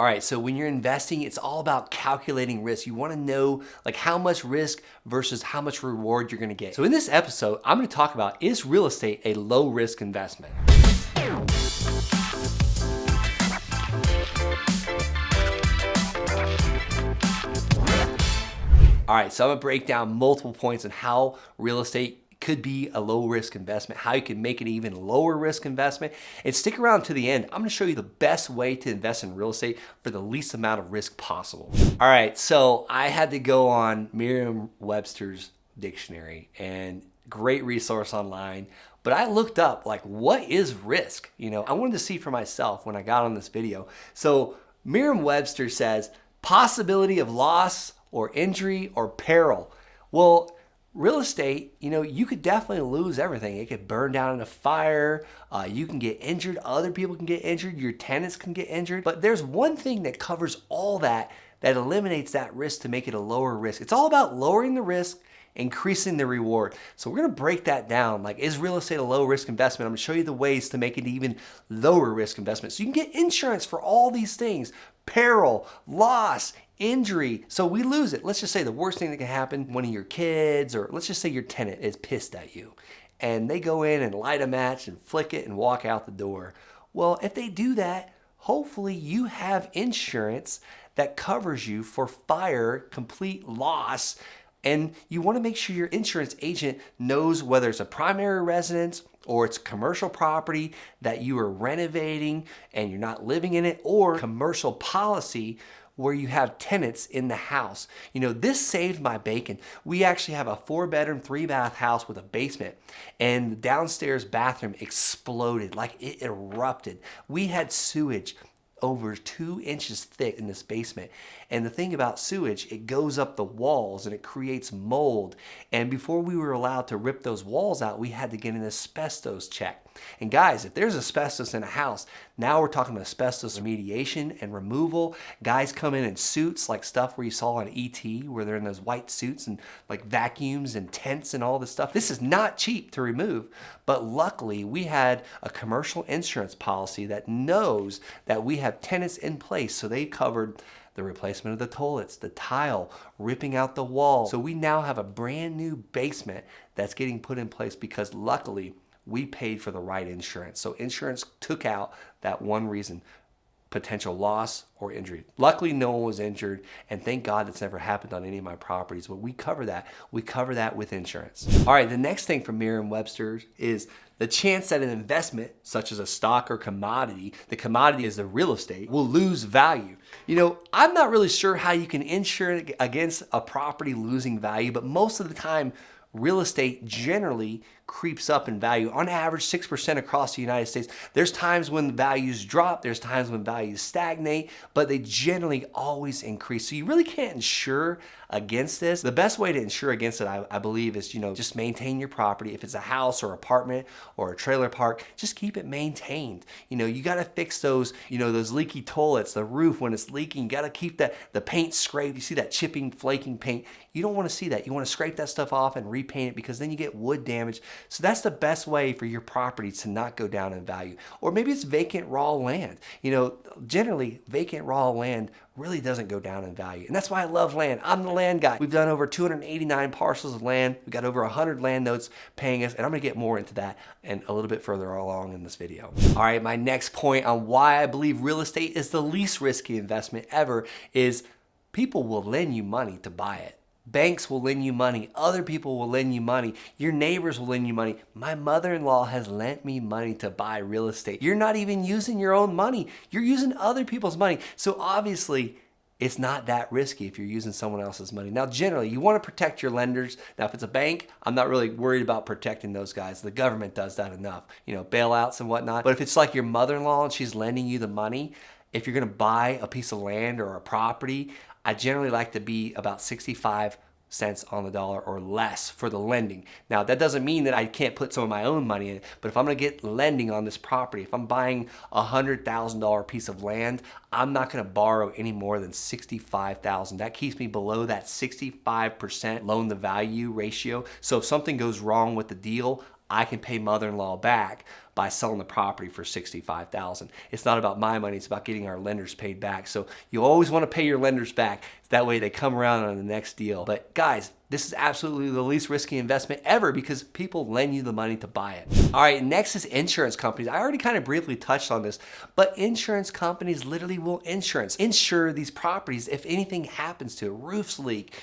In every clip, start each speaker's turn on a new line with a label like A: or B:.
A: All right, so when you're investing, it's all about calculating risk. You want to know like how much risk versus how much reward you're going to get. So in this episode, I'm going to talk about, is real estate a low risk investment? All right, so I'm gonna break down multiple points on how real estate could be a low risk investment, how you can make it even lower risk investment, and stick around to the end. I'm gonna show you the best way to invest in real estate for the least amount of risk possible. All right, so I had to go on Merriam-Webster's dictionary, and great resource online, but I looked up like, what is risk? I wanted to see for myself when I got on this video. So Merriam-Webster says, possibility of loss or injury or peril. Well, real estate, you could definitely lose everything. It could burn down in a fire. You can get injured. Other people can get injured. Your tenants can get injured. But there's one thing that covers all that eliminates that risk to make it a lower risk. It's all about lowering the risk, increasing the reward. So we're gonna break that down. Like, is real estate a low risk investment? I'm gonna show you the ways to make it even lower risk investment. So you can get insurance for all these things: peril, loss, injury. So we lose it. Let's just say the worst thing that can happen, one of your kids, or let's just say your tenant is pissed at you and they go in and light a match and flick it and walk out the door. Well, if they do that, hopefully you have insurance that covers you for fire, complete loss. And you want to make sure your insurance agent knows whether it's a primary residence or it's commercial property that you are renovating and you're not living in it, or commercial policy where you have tenants in the house. This saved my bacon. We actually have a 4-bedroom, 3-bath house with a basement, and the downstairs bathroom exploded, like it erupted. We had sewage over 2 inches thick in this basement. And the thing about sewage, it goes up the walls and it creates mold. And before we were allowed to rip those walls out, we had to get an asbestos check. And guys, if there's asbestos in a house, now we're talking asbestos remediation and removal. Guys come in suits, like stuff where you saw on ET, where they're in those white suits and like vacuums and tents and all this stuff. This is not cheap to remove, but luckily we had a commercial insurance policy that knows that we have tenants in place, so they covered the replacement of the toilets, the tile, ripping out the wall. So we now have a brand new basement that's getting put in place because luckily we paid for the right insurance. So insurance took out that one reason: potential loss or injury. Luckily, no one was injured, and thank God it's never happened on any of my properties, but we cover that. We cover that with insurance. All right, the next thing from Merriam-Webster is the chance that an investment, such as a stock or commodity, the commodity is the real estate, will lose value. I'm not really sure how you can insure against a property losing value, but most of the time, real estate generally creeps up in value, on average 6% across the United States. There's times when values drop, there's times when values stagnate, but they generally always increase. So you really can't insure against this. The best way to insure against it, I believe, is just maintain your property. If it's a house or apartment or a trailer park, just keep it maintained. You got to fix those, those leaky toilets, the roof when it's leaking. You got to keep the paint scraped. You see that chipping, flaking paint. You don't want to see that. You want to scrape that stuff off and repaint it, because then you get wood damage. So that's the best way for your property to not go down in value. Or maybe it's vacant raw land. Generally vacant raw land really doesn't go down in value. And that's why I love land. I'm the land guy. We've done over 289 parcels of land. We've got over 100 land notes paying us, and I'm gonna get more into that and a little bit further along in this video. All right, my next point on why I believe real estate is the least risky investment ever is people will lend you money to buy it. Banks will lend you money. Other people will lend you money. Your neighbors will lend you money. My mother-in-law has lent me money to buy real estate. You're not even using your own money. You're using other people's money. So obviously, it's not that risky if you're using someone else's money. Now, generally, you want to protect your lenders. Now, if it's a bank, I'm not really worried about protecting those guys. The government does that enough, bailouts and whatnot. But if it's like your mother-in-law and she's lending you the money, if you're going to buy a piece of land or a property, I generally like to be about 65 cents on the dollar or less for the lending. Now, that doesn't mean that I can't put some of my own money in it, but if I'm gonna get lending on this property, if I'm buying a $100,000 piece of land, I'm not gonna borrow any more than $65,000. That keeps me below that 65% loan to value ratio. So if something goes wrong with the deal, I can pay mother-in-law back. by selling the property for $65,000. It's not about my money, it's about getting our lenders paid back. So you always want to pay your lenders back. That way they come around on the next deal. But guys, this is absolutely the least risky investment ever because people lend you the money to buy it. All right, next is insurance companies. I already kind of briefly touched on this, but insurance companies literally will insure these properties if anything happens to it, roofs leak,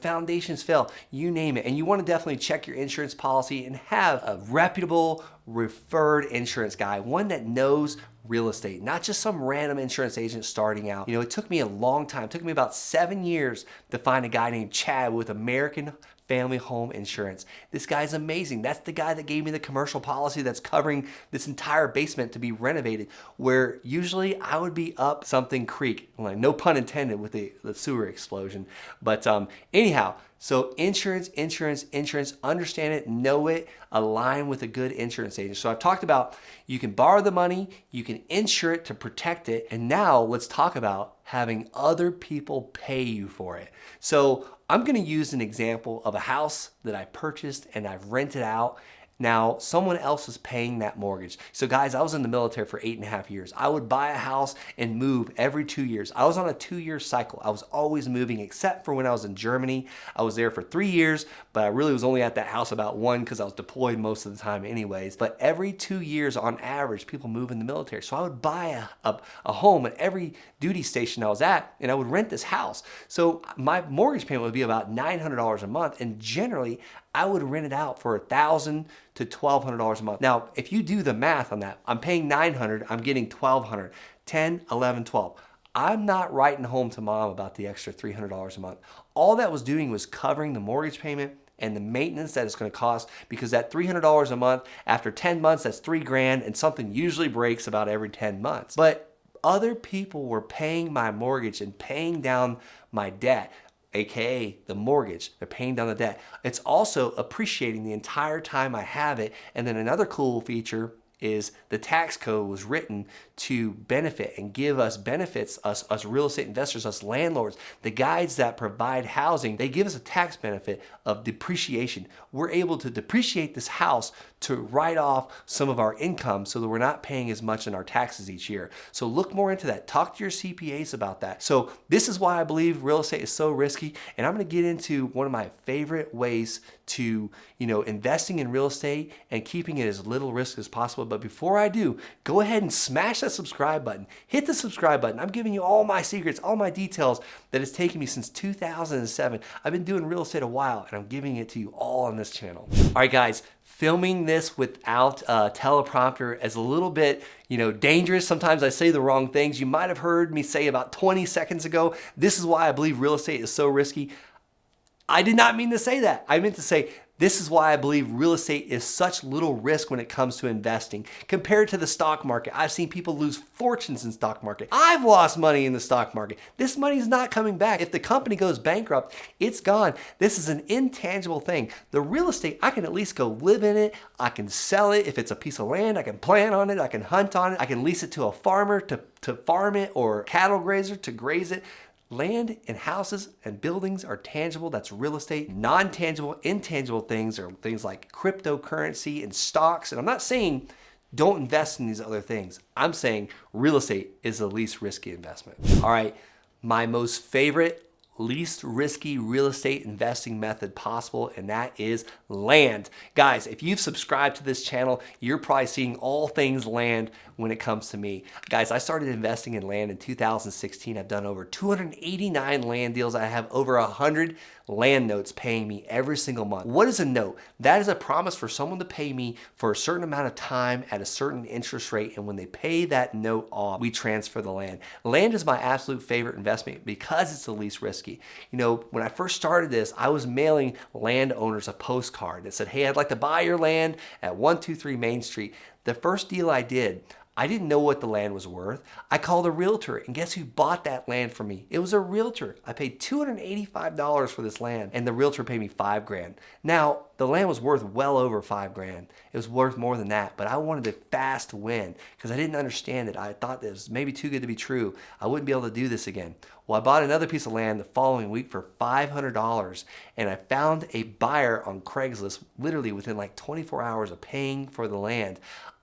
A: foundations fail, you name it. And you want to definitely check your insurance policy and have a reputable, referred insurance guy, one that knows real estate, not just some random insurance agent starting out. It took me a long time. It took me about 7 years to find a guy named Chad with American Family Home Insurance. This guy's amazing. That's the guy that gave me the commercial policy that's covering this entire basement to be renovated, where usually I would be up something creek. Like, no pun intended with the sewer explosion. But anyhow, so insurance, understand it, know it, align with a good insurance agent. So I've talked about you can borrow the money, you can insure it to protect it, and now let's talk about having other people pay you for it. So I'm gonna use an example of a house that I purchased and I've rented out. Now, someone else is paying that mortgage. So guys, I was in the military for 8.5 years. I would buy a house and move every 2 years. I was on a 2-year cycle. I was always moving, except for when I was in Germany. I was there for 3 years, but I really was only at that house about 1 because I was deployed most of the time anyways. But every 2 years on average, people move in the military. So I would buy a home at every duty station I was at, and I would rent this house. So my mortgage payment would be about $900 a month, and generally, I would rent it out for $1,000 to $1,200 a month. Now, if you do the math on that, I'm paying $900, I'm getting $1,200, 10, 11, 12. I'm not writing home to mom about the extra $300 a month. All that was doing was covering the mortgage payment and the maintenance that it's going to cost, because that $300 a month, after 10 months, that's $3,000, and something usually breaks about every 10 months. But other people were paying my mortgage and paying down my debt, AKA the mortgage. They're paying down the debt. It's also appreciating the entire time I have it. And then another cool feature is the tax code was written to benefit and give us benefits, us real estate investors, us landlords, the guys that provide housing. They give us a tax benefit of depreciation. We're able to depreciate this house to write off some of our income so that we're not paying as much in our taxes each year. So look more into that. Talk to your CPAs about that. So this is why I believe real estate is so risky. And I'm going to get into one of my favorite ways to, investing in real estate and keeping it as little risk as possible. But before I do, go ahead and smash that subscribe button. Hit the subscribe button. I'm giving you all my secrets, all my details that has taken me since 2007. I've been doing real estate a while, and I'm giving it to you all on this channel. All right, guys. Filming this without a teleprompter is a little bit, dangerous. Sometimes I say the wrong things. You might have heard me say about 20 seconds ago, this is why I believe real estate is so risky. I did not mean to say that. I meant to say, this is why I believe real estate is such little risk when it comes to investing. Compared to the stock market, I've seen people lose fortunes in stock market. I've lost money in the stock market. This money is not coming back. If the company goes bankrupt, it's gone. This is an intangible thing. The real estate, I can at least go live in it. I can sell it. If it's a piece of land, I can plant on it. I can hunt on it. I can lease it to a farmer to farm it, or cattle grazer to graze it. Land and houses and buildings are tangible. That's real estate. Non-tangible, intangible things are things like cryptocurrency and stocks. And I'm not saying don't invest in these other things. I'm saying real estate is the least risky investment. All right, my most favorite, least risky real estate investing method possible, and that is land. Guys, if you've subscribed to this channel, you're probably seeing all things land when it comes to me. Guys, I started investing in land in 2016. I've done over 289 land deals. I have over 100 land notes paying me every single month. What is a note? That is a promise for someone to pay me for a certain amount of time at a certain interest rate, and when they pay that note off, we transfer the land. Land is my absolute favorite investment because it's the least risky. When I first started this, I was mailing landowners a postcard that said, hey, I'd like to buy your land at 123 Main Street. The first deal I did, I didn't know what the land was worth. I called a realtor, and guess who bought that land for me? It was a realtor. I paid $285 for this land, and the realtor paid me $5,000. Now, the land was worth well over $5,000. It was worth more than that, but I wanted a fast win because I didn't understand it. I thought this was maybe too good to be true. I wouldn't be able to do this again. Well, I bought another piece of land the following week for $500, and I found a buyer on Craigslist literally within like 24 hours of paying for the land.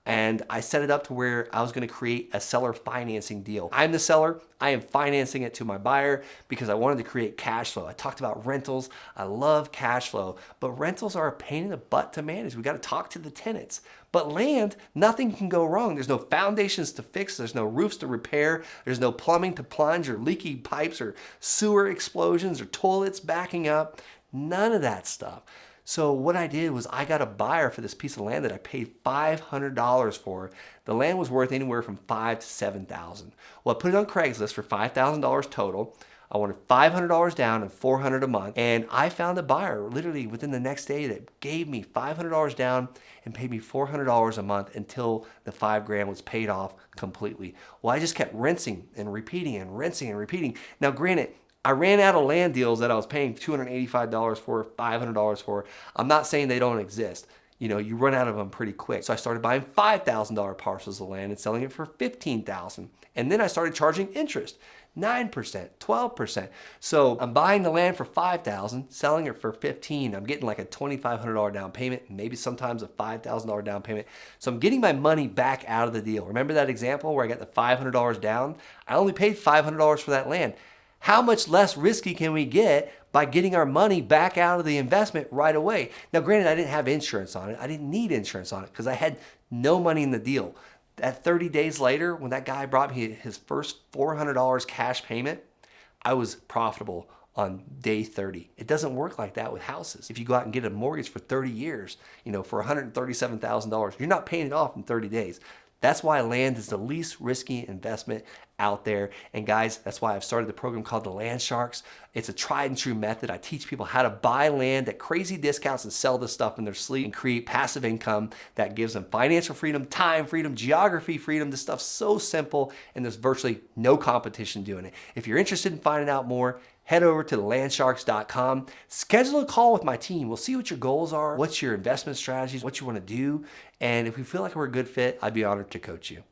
A: and I set it up to where I was going to create a seller financing deal. I'm the seller. I am financing it to my buyer because I wanted to create cash flow. I talked about rentals. I love cash flow, but rentals are a pain in the butt to manage. We got to talk to the tenants. But land, nothing can go wrong. There's no foundations to fix. There's no roofs to repair. There's no plumbing to plunge or leaky pipes or sewer explosions or toilets backing up. None of that stuff. So what I did was I got a buyer for this piece of land that I paid $500 for. The land was worth anywhere from $5,000 to $7,000. Well, I put it on Craigslist for $5,000 total. I wanted $500 down and $400 a month. And I found a buyer literally within the next day that gave me $500 down and paid me $400 a month until the $5,000 was paid off completely. Well, I just kept rinsing and repeating and rinsing and repeating. Now, granted, I ran out of land deals that I was paying $285 for, $500 for. I'm not saying they don't exist. You know, you run out of them pretty quick. So I started buying $5,000 parcels of land and selling it for $15,000. And then I started charging interest, 9%, 12%. So I'm buying the land for $5,000, selling it for $15,000. I'm getting like a $2,500 down payment, maybe sometimes a $5,000 down payment. So I'm getting my money back out of the deal. Remember that example where I got the $500 down? I only paid $500 for that land. How much less risky can we get by getting our money back out of the investment right away? Now, granted, I didn't have insurance on it. I didn't need insurance on it because I had no money in the deal. That 30 days later, when that guy brought me his first $400 cash payment, I was profitable on day 30. It doesn't work like that with houses. If you go out and get a mortgage for 30 years, you know, for $137,000, you're not paying it off in 30 days. That's why land is the least risky investment out there. And guys, that's why I've started the program called the Land Sharks. It's a tried and true method. I teach people how to buy land at crazy discounts and sell this stuff in their sleep and create passive income that gives them financial freedom, time freedom, geography freedom. This stuff's so simple and there's virtually no competition doing it. If you're interested in finding out more, head over to thelandsharks.com. Schedule a call with my team. We'll see what your goals are, what's your investment strategies, what you want to do. And if we feel like we're a good fit, I'd be honored to coach you.